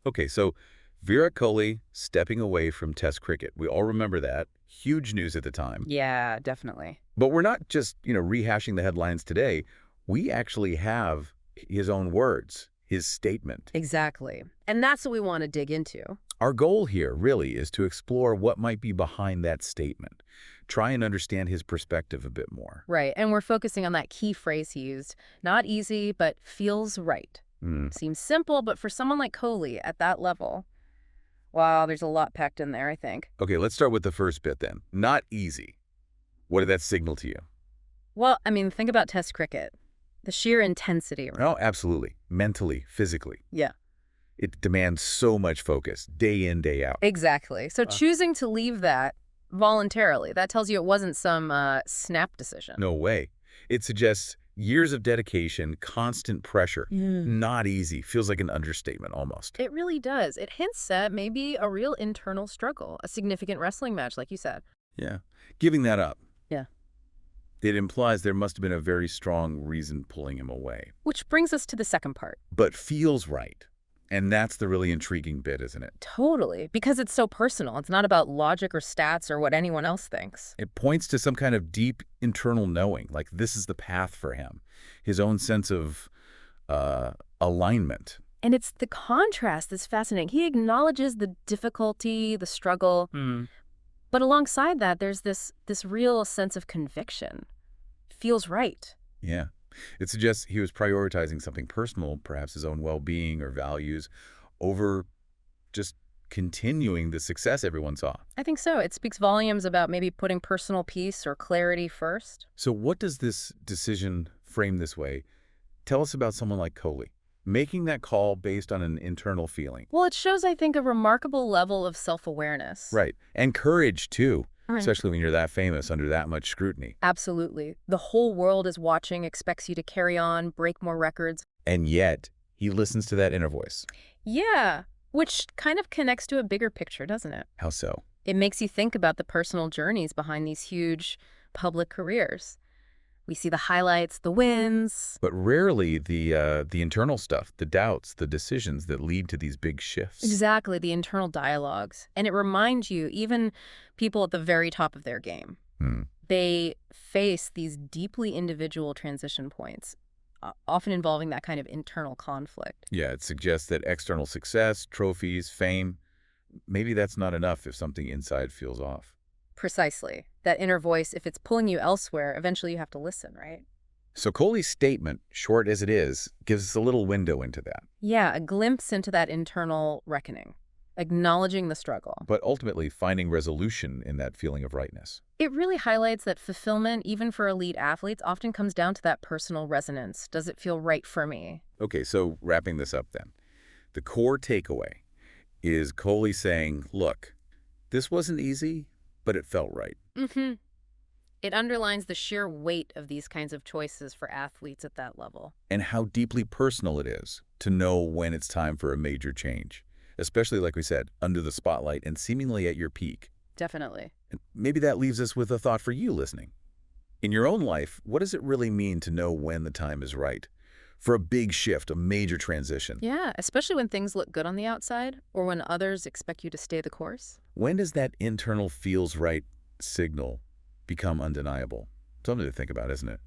Okay, so Virat Kohli stepping away from Test cricket. We all remember that. Huge news at the time. Yeah, definitely. But we're not just, rehashing the headlines today. We actually have his own words, his statement. Exactly. And that's what we want to dig into. Our goal here really is to explore what might be behind that statement. Try and understand his perspective a bit more. Right. And we're focusing on that key phrase he used. Not easy, but feels right. Seems simple, but for someone like Kohli at that level, wow, there's a lot packed in there, I think. Okay, let's start with the first bit then. Not easy. What did that signal to you? Well, I mean, think about Test cricket. The sheer intensity. Oh, absolutely. Mentally, physically. Yeah. It demands so much focus, day in, day out. Exactly. So choosing to leave that voluntarily, that tells you it wasn't some snap decision. No way. It suggests years of dedication, constant pressure. Not easy. Feels like an understatement almost. It really does. It hints at maybe a real internal struggle, a significant wrestling match, like you said. Yeah. Giving that up. Yeah. It implies there must have been a very strong reason pulling him away. Which brings us to the second part. But feels right. And that's the really intriguing bit, isn't it? Totally. Because it's so personal. It's not about logic or stats or what anyone else thinks. It points to some kind of deep internal knowing, like this is the path for him. His own sense of alignment. And it's the contrast that's fascinating. He acknowledges the difficulty, the struggle. But alongside that, there's this real sense of conviction. Feels right. Yeah. It suggests he was prioritizing something personal, perhaps his own well-being or values, over just continuing the success everyone saw. I think so. It speaks volumes about maybe putting personal peace or clarity first. So what does this decision frame this way tell us about someone like Kohli, making that call based on an internal feeling? Well, it shows, I think, a remarkable level of self-awareness. Right. And courage, too. Right. Especially when you're that famous under that much scrutiny. Absolutely. The whole world is watching, expects you to carry on, break more records. And yet, he listens to that inner voice. Yeah, which kind of connects to a bigger picture, doesn't it? How so? It makes you think about the personal journeys behind these huge public careers. We see the highlights, the wins. But rarely the internal stuff, the doubts, the decisions that lead to these big shifts. Exactly, the internal dialogues. And it reminds you, even people at the very top of their game, they face these deeply individual transition points, often involving that kind of internal conflict. Yeah, it suggests that external success, trophies, fame, maybe that's not enough if something inside feels off. Precisely. That inner voice, if it's pulling you elsewhere, eventually you have to listen, right? So Kohli's statement, short as it is, gives us a little window into that. Yeah, a glimpse into that internal reckoning, acknowledging the struggle. But ultimately finding resolution in that feeling of rightness. It really highlights that fulfillment, even for elite athletes, often comes down to that personal resonance. Does it feel right for me? Okay, so wrapping this up then. The core takeaway is Kohli saying, look, this wasn't easy, but it felt right. It underlines the sheer weight of these kinds of choices for athletes at that level. And how deeply personal it is to know when it's time for a major change, especially, like we said, under the spotlight and seemingly at your peak. Definitely. And maybe that leaves us with a thought for you listening. In your own life, what does it really mean to know when the time is right? For a big shift, a major transition. Yeah, especially when things look good on the outside or when others expect you to stay the course. When does that internal feels right signal become undeniable? Something to think about, isn't it?